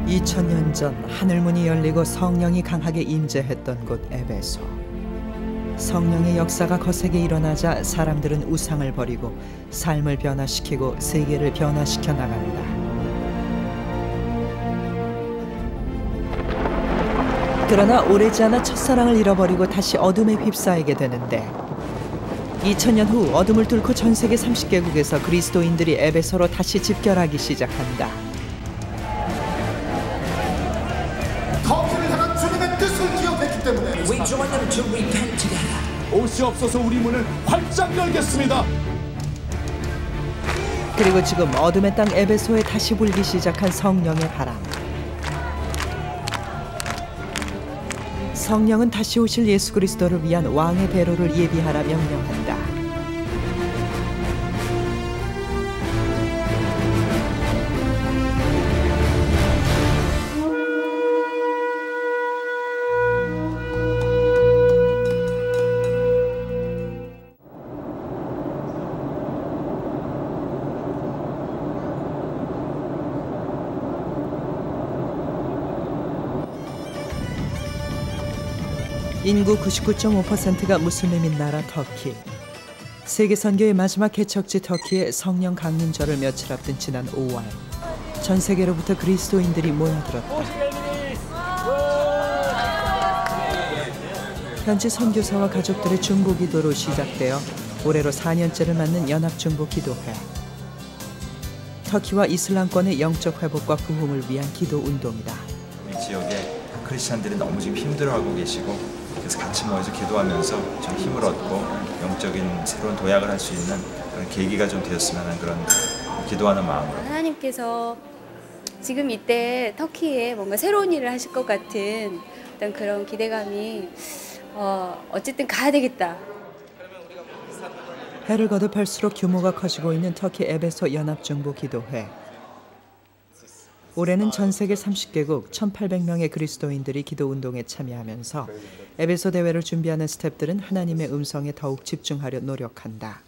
2000년 전 하늘문이 열리고 성령이 강하게 임재했던 곳 에베소. 성령의 역사가 거세게 일어나자 사람들은 우상을 버리고 삶을 변화시키고 세계를 변화시켜 나간다. 그러나 오래지 않아 첫사랑을 잃어버리고 다시 어둠에 휩싸이게 되는데 2000년 후 어둠을 뚫고 전 세계 30개국에서 그리스도인들이 에베소로 다시 집결하기 시작한다. 터키를 향한 주님의 뜻을 기억했기 때문에 We join them to repent together. 옷이 없어서 우리 문을 활짝 열겠습니다. 그리고 지금 어둠의 땅 에베소에 다시 불기 시작한 성령의 바람. 성령은 다시 오실 예수 그리스도를 위한 왕의 대로를 예비하라 명령한다. 인구 99.5%가 무슬림인 나라 터키. 세계 선교의 마지막 개척지 터키의 성령 강림절을 며칠 앞둔 지난 5월, 전 세계로부터 그리스도인들이 모여들었다. 현지 선교사와 가족들의 중보 기도로 시작되어 올해로 4년째를 맞는 연합중보 기도회. 터키와 이슬람권의 영적 회복과 부흥을 위한 기도 운동이다. 우리 지역에 크리스찬들이 너무 지금 힘들어하고 계시고, 그래서 같이 모여서 기도하면서 좀 힘을 얻고 영적인 새로운 도약을 할 수 있는 그런 계기가 좀 되었으면 하는 그런 기도하는 마음으로. 하나님께서 지금 이때 터키에 뭔가 새로운 일을 하실 것 같은 어떤 그런 기대감이 어쨌든 가야 되겠다. 해를 거듭할수록 규모가 커지고 있는 터키 에베소 연합중보 기도회. 올해는 전 세계 30개국 1,800명의 그리스도인들이 기도 운동에 참여하면서 에베소 대회를 준비하는 스태프들은 하나님의 음성에 더욱 집중하려 노력한다.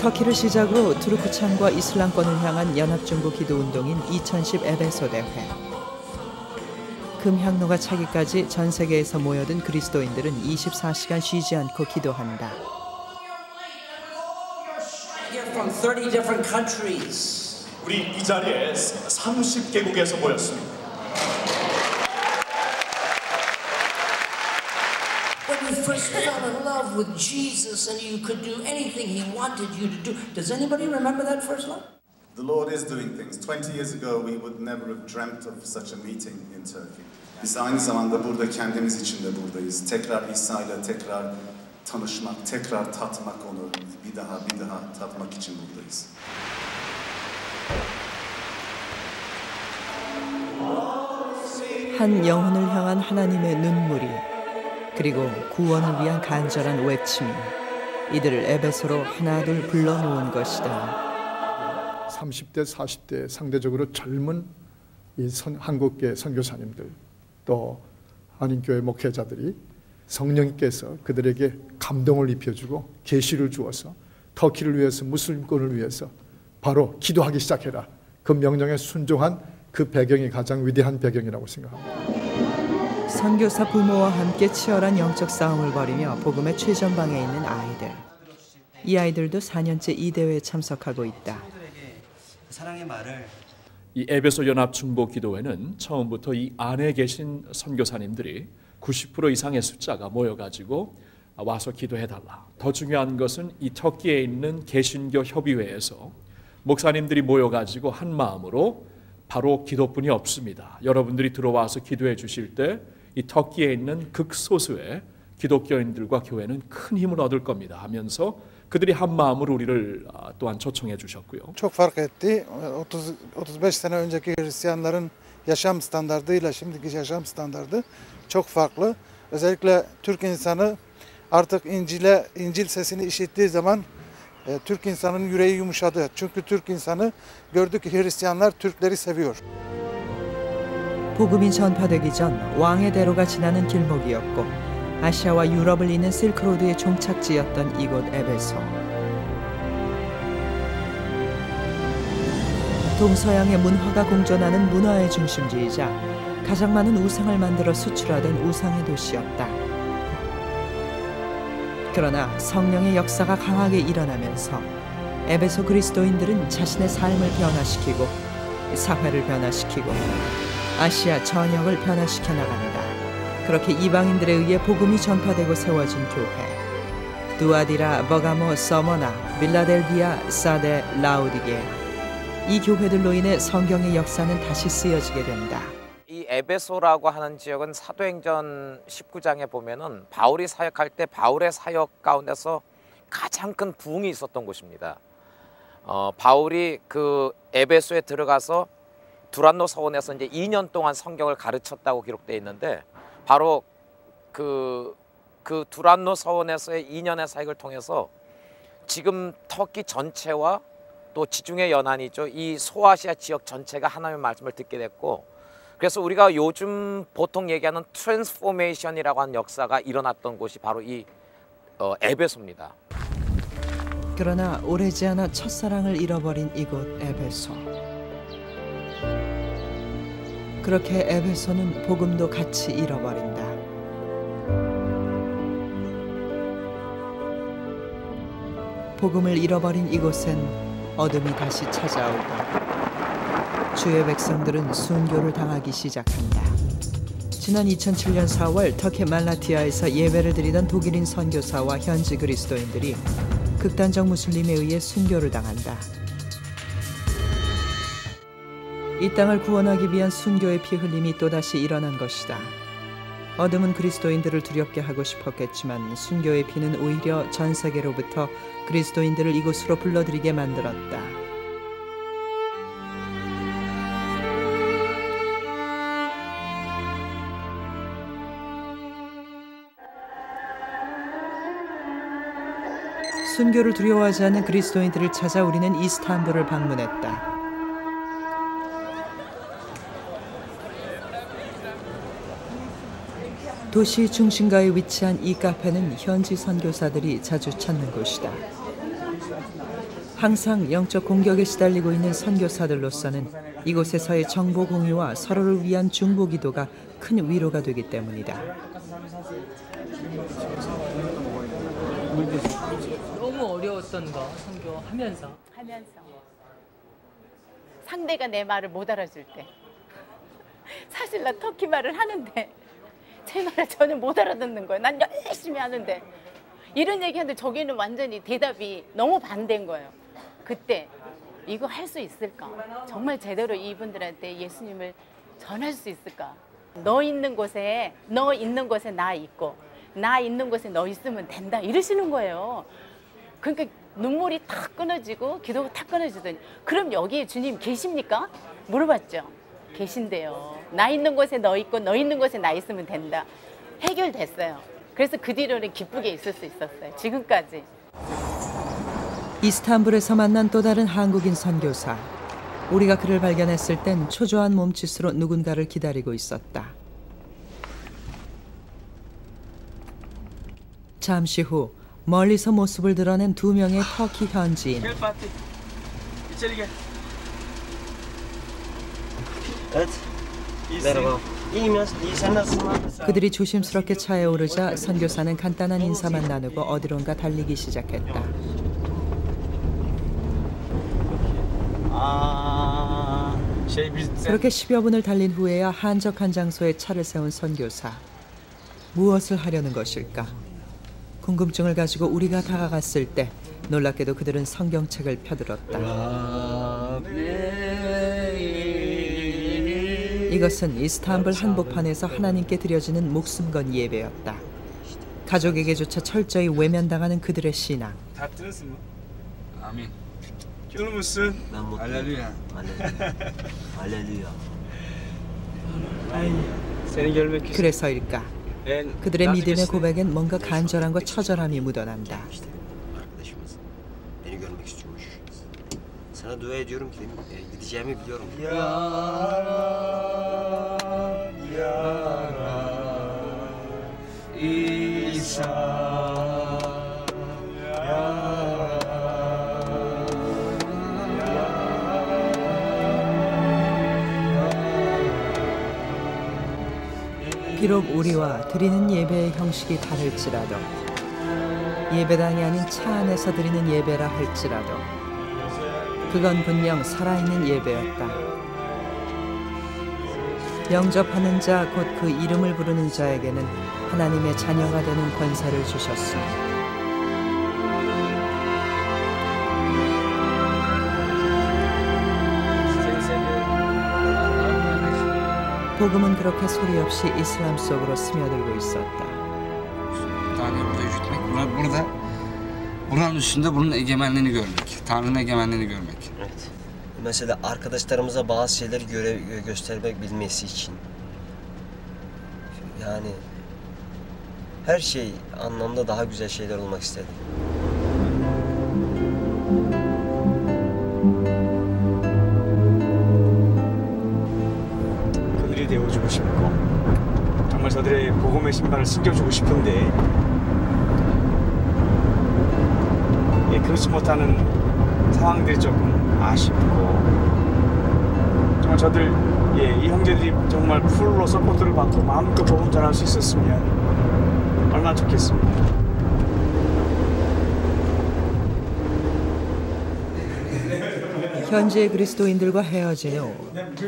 터키를 시작으로 투르크찬과 이슬람권을 향한 연합중보 기도 운동인 2010 에베소 대회. 금향로가 차기까지 전 세계에서 모여든 그리스도인들은 24시간 쉬지 않고 기도한다. You're from 30 different countries. 우리 이 자리에 30개국에서 모였습니다. When you first fell in love with Jesus and you could do anything He wanted you to do, does anybody remember that first love? The Lord is doing things. 20 years ago we would never have dreamt of such a meeting in Turkey. Biz aynı zamanda burada kendimiz için de buradayız. Tekrar İsa ile tekrar tanışmak, tekrar tatmak onu bir daha tatmak için buradayız. 한 영혼을 향한 하나님의 눈물이, 그리고 구원을 위한 간절한 외침이 이들을 에베소로 하나둘 불러놓은 것이다. 30대, 40대 상대적으로 젊은 한국계 선교사님들, 또 한인교회 목회자들이 성령님께서 그들에게 감동을 입혀주고 계시를 주어서 터키를 위해서, 무슬림권을 위해서 바로 기도하기 시작해라, 그 명령에 순종한 그 배경이 가장 위대한 배경이라고 생각합니다. 선교사 부모와 함께 치열한 영적 싸움을 벌이며 복음의 최전방에 있는 아이들. 이 아이들도 4년째 이 대회에 참석하고 있다. 사랑의 말을 이 에베소 연합중보 기도회는 처음부터 이 안에 계신 선교사님들이 90% 이상의 숫자가 모여가지고 와서 기도해달라. 더 중요한 것은 이 터키에 있는 개신교 협의회에서 목사님들이 모여가지고 한 마음으로 바로 기도뿐이 없습니다. 여러분들이 들어와서 기도해 주실 때 이 터키에 있는 극소수의 기독교인들과 교회는 큰 힘을 얻을 겁니다 하면서 그들이 한 마음으로 우리를 또한 초청해 주셨고요. Çok fark etti. 35 sene önceki Hristiyanların yaşam standardıyla şimdiki yaşam standardı çok farklı. Özellikle Türk insanı artık İncil sesini işittiği zaman Türk insanının yüreği yumuşadı. Çünkü Türk insanı gördü ki Hristiyanlar Türkleri seviyor. 복음이 전파되기 전 왕의 대로가 지나는 길목이었고 아시아와 유럽을 잇는 실크로드의 종착지였던 이곳 에베소. 동서양의 문화가 공존하는 문화의 중심지이자 가장 많은 우상을 만들어 수출하던 우상의 도시였다. 그러나 성령의 역사가 강하게 일어나면서 에베소 그리스도인들은 자신의 삶을 변화시키고 사회를 변화시키고 아시아 전역을 변화시켜 나간다. 그렇게 이방인들에 의해 복음이 전파되고 세워진 교회. 두아디라, 버가모, 서머나, 빌라델비아, 사데, 라우디게아. 이 교회들로 인해 성경의 역사는 다시 쓰여지게 된다. 이 에베소라고 하는 지역은 사도행전 19장에 보면은 바울이 사역할 때 바울의 사역 가운데서 가장 큰 부흥이 있었던 곳입니다. 바울이 그 에베소에 들어가서 두란노 서원에서 이제 2년 동안 성경을 가르쳤다고 기록되어 있는데 바로 그 두란노 서원에서의 2년의 사역을 통해서 지금 터키 전체와 또 지중해 연안이죠. 이 소아시아 지역 전체가 하나님의 말씀을 듣게 됐고 그래서 우리가 요즘 보통 얘기하는 트랜스포메이션이라고 하는 역사가 일어났던 곳이 바로 이 에베소입니다. 그러나 오래지 않아 첫사랑을 잃어버린 이곳 에베소. 그렇게 에베소는 복음도 같이 잃어버린다. 복음을 잃어버린 이곳엔 어둠이 다시 찾아오고 주의 백성들은 순교를 당하기 시작한다. 지난 2007년 4월 터키 말라티아에서 예배를 드리던 독일인 선교사와 현지 그리스도인들이 극단적 무슬림에 의해 순교를 당한다. 이 땅을 구원하기 위한 순교의 피 흘림이 또다시 일어난 것이다. 어둠은 그리스도인들을 두렵게 하고 싶었겠지만 순교의 피는 오히려 전 세계로부터 그리스도인들을 이곳으로 불러들이게 만들었다. 순교를 두려워하지 않는 그리스도인들을 찾아 우리는 이스탄불을 방문했다. 도시 중심가에 위치한 이 카페는 현지 선교사들이 자주 찾는 곳이다. 항상 영적 공격에 시달리고 있는 선교사들로서는 이곳에서의 정보 공유와 서로를 위한 중보 기도가 큰 위로가 되기 때문이다. 너무 어려웠던 거 선교하면서 상대가 내 말을 못 알아줄 때 사실 나 터키 말을 하는데 제 말을 전혀 못 알아듣는 거예요. 난 열심히 하는데 이런 얘기하는데 저기는 완전히 대답이 너무 반대인 거예요. 그때 이거 할 수 있을까? 정말 제대로 이분들한테 예수님을 전할 수 있을까? 너 있는 곳에 나 있고 나 있는 곳에 너 있으면 된다 이러시는 거예요. 그러니까 눈물이 탁 끊어지고 기도가 탁 끊어지더니 그럼 여기 주님 계십니까? 물어봤죠. 계신대요. 나 있는 곳에 너 있고 너 있는 곳에 나 있으면 된다. 해결됐어요. 그래서 그 뒤로는 기쁘게 있을 수 있었어요. 지금까지. 이스탄불에서 만난 또 다른 한국인 선교사. 우리가 그를 발견했을 땐 초조한 몸짓으로 누군가를 기다리고 있었다. 잠시 후 멀리서 모습을 드러낸 두 명의 터키 현지인. 그들이 조심스럽게 차에 오르자 선교사는 간단한 인사만 나누고 어디론가 달리기 시작했다. 그렇게 10여 분을 달린 후에야 한적한 장소에 차를 세운 선교사. 무엇을 하려는 것일까? 궁금증을 가지고 우리가 다가갔을 때 놀랍게도 그들은 성경책을 펴들었다. 이것은 이스탄불 한복판에서 하나님께 드려지는 목숨 건 예배였다. 가족에게조차 철저히 외면당하는 그들의 신앙. 아멘. 뚫무스 할렐루야. 할렐루야. 그래서일까? 그들의 믿음의 고백엔 뭔가 간절함과 처절함이 묻어난다. Sana dua ediyorum ki gideceğimi biliyorum. 비록 우리와 드리는 예배의 형식이 다를지라도 예배당이 아닌 차 안에서 드리는 예배라 할지라도 그건 분명 살아있는 예배였다. 영접하는 자 곧 그 이름을 부르는 자에게는 하나님의 자녀가 되는 권세를 주셨소. 복음은 그렇게 소리 없이 이슬람 속으로 스며들고 있었다. Tanrı'yı burada yürütmek, buranın üstünde bunun egemenliğini görmek, Tanrı'nın egemenliğini görmek. Evet. Mesela arkadaşlarımıza bazı şeyleri göstermek bilmesi için. Yani her şey anlamda daha güzel şeyler olmak istedim. 그들이 되어주고 싶고 정말 저들의 복음의 신발을 신겨주고 싶은데 그렇지 못하는 상황들이 조금 아쉽고 정말 저들 이 형제들이 정말 풀로 서포트를 받고 마음껏 복음 전할 수 있었으면 얼마나 좋겠습니까? 현지의 그리스도인들과 헤어진 후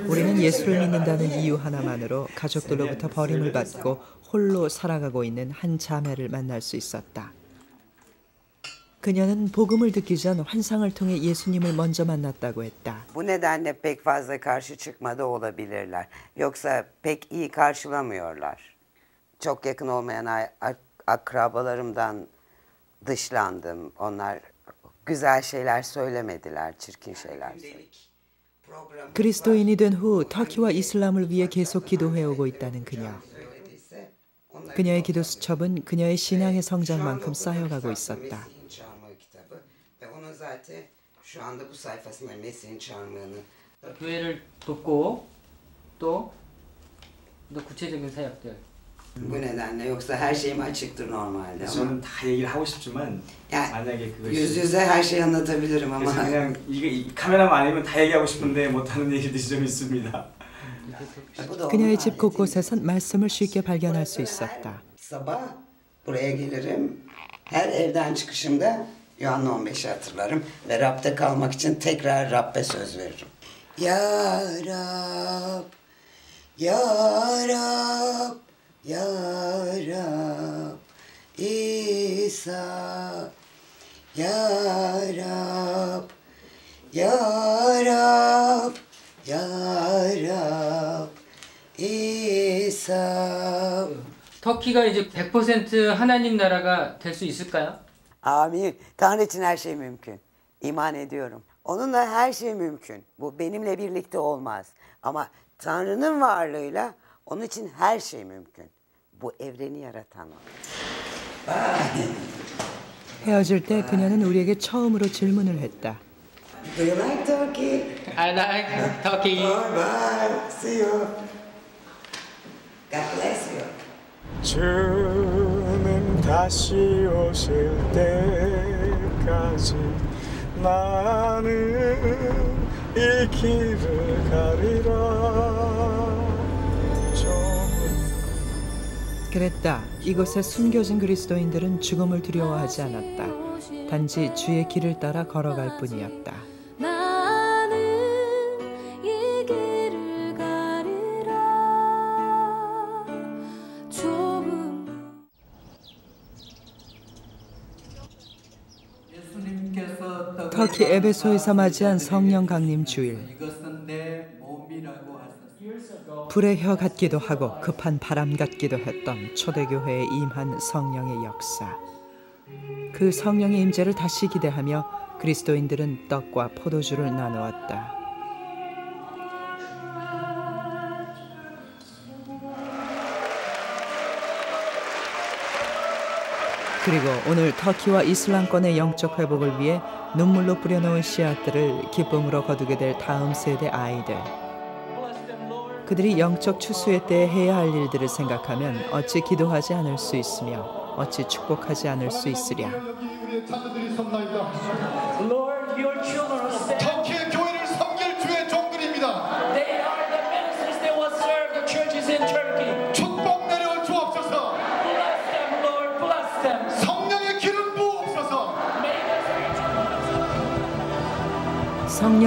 우리는 예수를 믿는다는 이유 하나만으로 가족들로부터 버림을 받고 홀로 살아가고 있는 한 자매를 만날 수 있었다. 그녀는 복음을 듣기 전 환상을 통해 예수님을 먼저 만났다고 했다. Bu nedenle pek fazla karşı çıkmada olabilirler. Yoksa pek iyi karşılamıyorlar. Çok yakın olmayan akrabalarımdan dışlandım. Onlar güzel şeyler söylemediler, çirkin şeyler söylediler. 그리스도인이 된 후 터키와 이슬람을 위해 계속 기도해오고 있다는 그녀. 그녀의 기도 수첩은 그녀의 신앙의 성장만큼 쌓여가고 있었다. 교회를 돕고 또 구체적인 사역들. Bu nedenle yoksa her şeyim açıktır normalde. 저는 다 얘기를 하고 싶지만 만약에 그것이 yüz yüze her şeyi anlatabilirim ama. 그냥 이게 카메라만 아니면 다 얘기하고 싶은데 못하는 얘기들이 좀 있습니다. 그녀의 집 곳곳에선 말씀을 쉽게 발견할 수 있었다. Sabah buraya gelirim. Her evden çıkışımda Yuhanna 15'i hatırlarım ve Rab'de kalmak için tekrar Rab'be söz veririm. Ya Rab, Ya Rab, Ya Rab, İsa, Ya Rab, Ya Rab, Ya Rab, İsa. 터키가 이제 100% 하나님 나라가 될 수 있을까요? Amin. Tanrı için her şey mümkün. İman ediyorum. Onunla her şey mümkün. Bu benimle birlikte olmaz. Ama Tanrı'nın varlığıyla onun için her şey mümkün. Bu evreni yaratan o. 헤어질 때 그녀는 우리에게 처음으로 질문을 했다. Do you like Turkey? I like Turkey. Bye. See you. God bless you. 주님 다시 오실 때까지 나는 이 길을 가리라. 그랬다. 이곳에 숨겨진 그리스도인들은 죽음을 두려워하지 않았다. 단지 주의 길을 따라 걸어갈 뿐이었다. 터키 에베소에서 맞이한 성령 강림 주일. 불의 혀 같기도 하고 급한 바람 같기도 했던 초대교회에 임한 성령의 역사. 그 성령의 임재를 다시 기대하며 그리스도인들은 떡과 포도주를 나누었다. 그리고 오늘 터키와 이슬람권의 영적 회복을 위해 눈물로 뿌려놓은 씨앗들을 기쁨으로 거두게 될 다음 세대 아이들. 그들이 영적 추수의 때에 해야 할 일들을 생각하면 어찌 기도하지 않을 수 있으며 어찌 축복하지 않을 수 있으랴. 터키의 교회를 섬길 주의 종들입니다. 축복 내려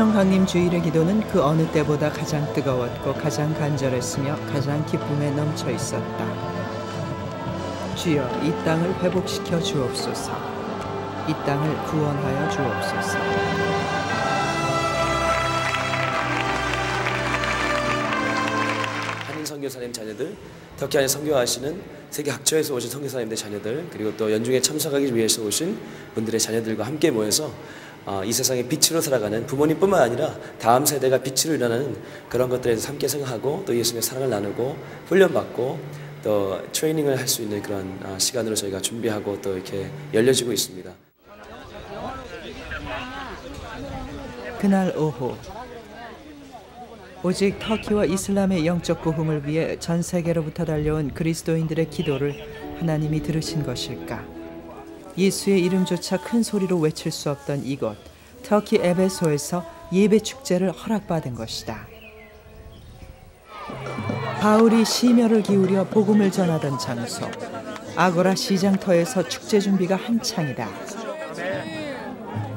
성령 강림 주일의 기도는 그 어느 때보다 가장 뜨거웠고 가장 간절했으며 가장 기쁨에 넘쳐 있었다. 주여 이 땅을 회복시켜 주옵소서. 이 땅을 구원하여 주옵소서. 한인 선교사님 자녀들, 터키 안에 선교하시는 세계 각처에서 오신 선교사님들 자녀들, 그리고 또 연중에 참석하기 위해서 오신 분들의 자녀들과 함께 모여서 이 세상의 빛으로 살아가는 부모님뿐만 아니라 다음 세대가 빛으로 일어나는 그런 것들에 대해서 함께 생각하고 또 예수님의 사랑을 나누고 훈련받고 또 트레이닝을 할 수 있는 그런 시간으로 저희가 준비하고 또 이렇게 열려지고 있습니다. 그날 오후 오직 터키와 이슬람의 영적 부흥을 위해 전 세계로부터 달려온 그리스도인들의 기도를 하나님이 들으신 것일까? 예수의 이름조차 큰 소리로 외칠 수 없던 이곳 터키 에베소에서 예배 축제를 허락받은 것이다. 바울이 심혈을 기울여 복음을 전하던 장소 아고라 시장터에서 축제 준비가 한창이다.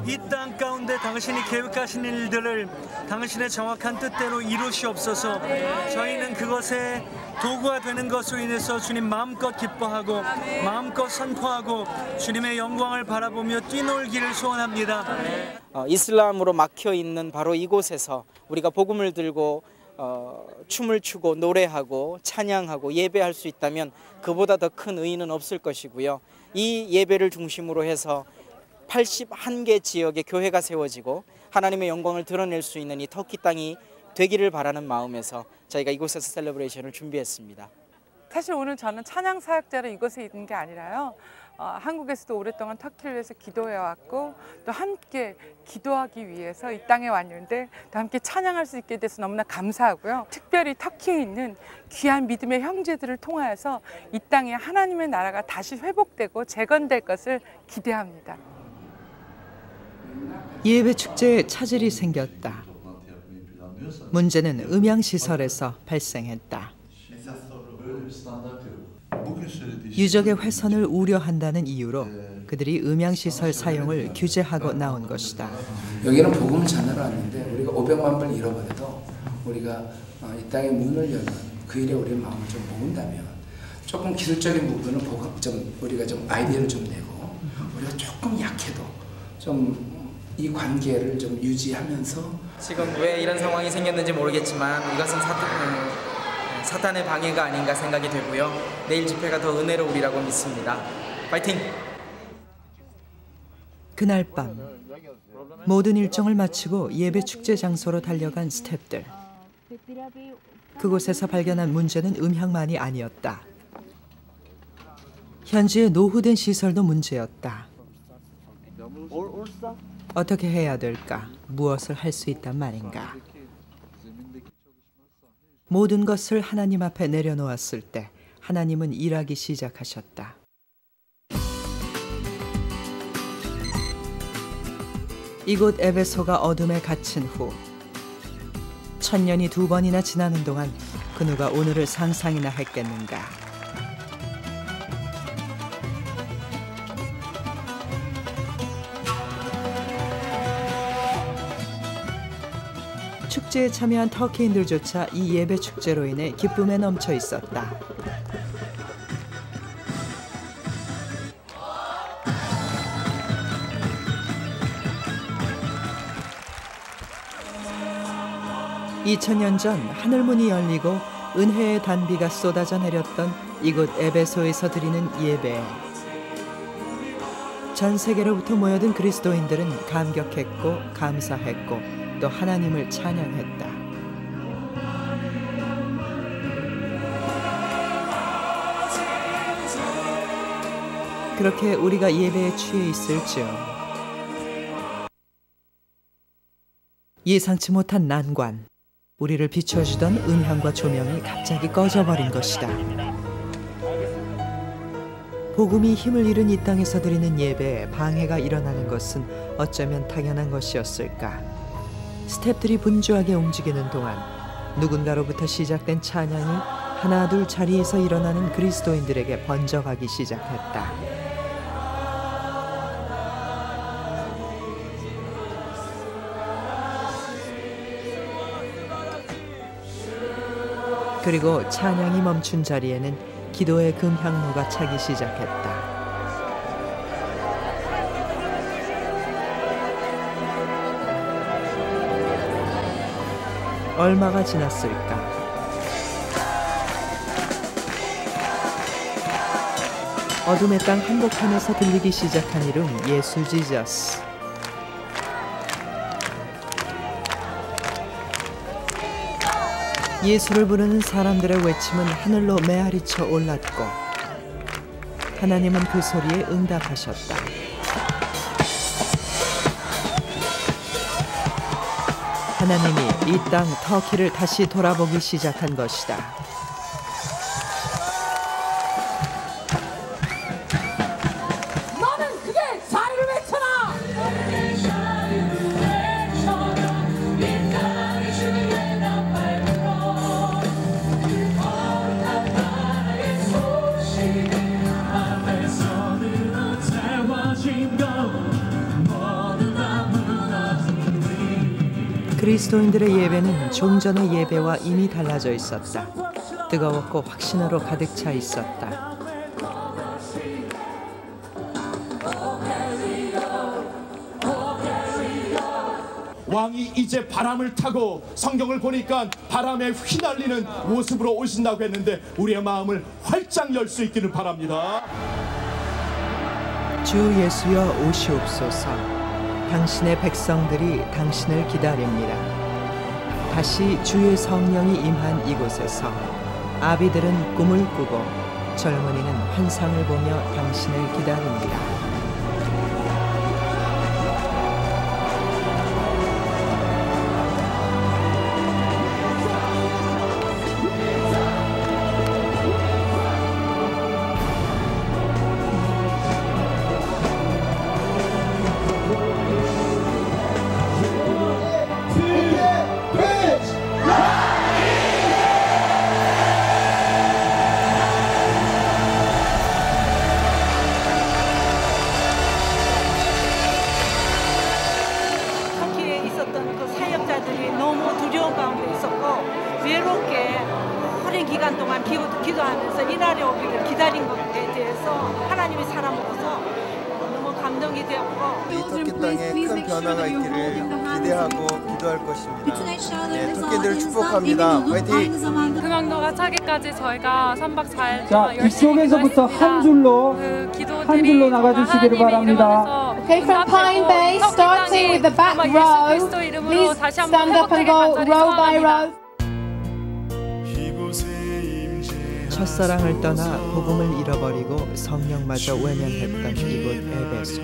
이 땅 가운데 당신이 계획하신 일들을 당신의 정확한 뜻대로 이루시옵소서. 저희는 그것에 도구가 되는 것으로 인해서 주님 마음껏 기뻐하고 마음껏 선포하고 주님의 영광을 바라보며 뛰놀기를 소원합니다. 이슬람으로 막혀있는 바로 이곳에서 우리가 복음을 들고 춤을 추고 노래하고 찬양하고 예배할 수 있다면 그보다 더 큰 의의는 없을 것이고요. 이 예배를 중심으로 해서 81개 지역의 교회가 세워지고 하나님의 영광을 드러낼 수 있는 이 터키 땅이 되기를 바라는 마음에서 저희가 이곳에서 셀러브레이션을 준비했습니다. 사실 오늘 저는 찬양 사역자로 이곳에 있는 게 아니라요. 한국에서도 오랫동안 터키를 위해서 기도해왔고 또 함께 기도하기 위해서 이 땅에 왔는데 또 함께 찬양할 수 있게 돼서 너무나 감사하고요. 특별히 터키에 있는 귀한 믿음의 형제들을 통하여서 이 땅에 하나님의 나라가 다시 회복되고 재건될 것을 기대합니다. 예배 축제에 차질이 생겼다. 문제는 음향시설에서 발생했다. 유적의 훼손을 우려한다는 이유로 그들이 음향시설 사용을 규제하고 나온 것이다. 여기는 복음을 전하러 왔는데 우리가 500만 불 잃어버려도 우리가 이 땅의 문을 열면 그 일에 우리의 마음을 좀 모은다면 조금 기술적인 부분은 우리가 좀 아이디어를 좀 내고 우리가 조금 약해도 좀 이 관계를 좀 유지하면서 지금 왜 이런 상황이 생겼는지 모르겠지만 이것은 사탄의 방해가 아닌가 생각이 되고요. 내일 집회가 더 은혜로우리라고 믿습니다. 파이팅! 그날 밤 모든 일정을 마치고 예배 축제 장소로 달려간 스태프들. 그곳에서 발견한 문제는 음향만이 아니었다. 현지의 노후된 시설도 문제였다. 어떻게 해야 될까? 무엇을 할 수 있단 말인가? 모든 것을 하나님 앞에 내려놓았을 때 하나님은 일하기 시작하셨다. 이곳 에베소가 어둠에 갇힌 후 1000년이 2번이나 지나는 동안 그 누가 오늘을 상상이나 했겠는가? 축제에 참여한 터키인들조차 이 예배 축제로 인해 기쁨에 넘쳐 있었다. (2000년) 전 하늘문이 열리고 은혜의 단비가 쏟아져 내렸던 이곳 에베소에서 드리는 예배. 전 세계로부터 모여든 그리스도인들은 감격했고 감사했고 또 하나님을 찬양했다. 그렇게 우리가 예배에 취해 있을지요. 예상치 못한 난관, 우리를 비춰주던 음향과 조명이 갑자기 꺼져버린 것이다. 복음이 힘을 잃은 이 땅에서 드리는 예배에 방해가 일어나는 것은 어쩌면 당연한 것이었을까. 스태프들이 분주하게 움직이는 동안 누군가로부터 시작된 찬양이 하나 둘 자리에서 일어나는 그리스도인들에게 번져가기 시작했다. 그리고 찬양이 멈춘 자리에는 기도의 금향로가 차기 시작했다. 얼마가 지났을까? 어둠의 땅 한복판에서 들리기 시작한 이름 예수 지저스. 예수를 부르는 사람들의 외침은 하늘로 메아리쳐 올랐고 하나님은 그 소리에 응답하셨다. 하나님이 이 땅 터키를 다시 돌아보기 시작한 것이다. 너는 그게 자리를 외쳐라! 그리스도인들의 예배는 좀 전의 예배와 이미 달라져 있었다. 뜨거웠고 확신으로 가득 차 있었다. 왕이 이제 바람을 타고 성경을 보니까 바람에 휘날리는 모습으로 오신다고 했는데 우리의 마음을 활짝 열 수 있기를 바랍니다. 주 예수여 오시옵소서. 당신의 백성들이 당신을 기다립니다. 다시 주의 성령이 임한 이곳에서 아비들은 꿈을 꾸고 젊은이는 환상을 보며 당신을 기다립니다. 너무 두려운 가운데 있었고 외롭게 오랜 기간 동안 기도하면서 이 날이 오기를 기다린 것에 대해서 하나님이 살아먹어서 너무 감동이 되었고 이 터키 땅에 큰 변화가 있기를 기대하고 기도할 것입니다. 네, 터키인들을 축복합니다. 화이팅! 금양로가 차기까지 저희가 3박 4일 자, 이쪽에서부터 한 줄로 나가주시기를 바랍니다. Okay, from Pine Bay, starting with the back row, please stand up and go row by row. 첫사랑을 떠나 복음을 잃어버리고 성령마저 외면했던 이곳 에베소.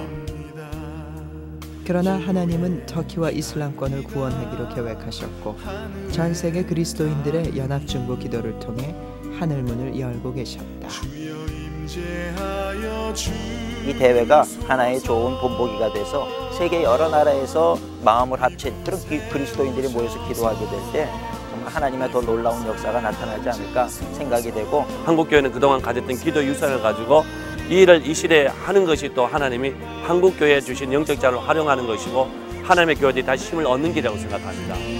그러나 하나님은 터키와 이슬람권을 구원하기로 계획하셨고 전 세계 그리스도인들의 연합중보 기도를 통해 하늘문을 열고 계셨다. 이 대회가 하나의 좋은 본보기가 돼서 세계 여러 나라에서 마음을 합친 그런 그리스도인들이 모여서 기도하게 될 때 정말 하나님의 더 놀라운 역사가 나타나지 않을까 생각이 되고, 한국교회는 그동안 가졌던 기도 유산을 가지고 이 일을 이 시대에 하는 것이 또 하나님이 한국교회에 주신 영적 자를 활용하는 것이고 하나님의 교회들이 다시 힘을 얻는 길이라고 생각합니다.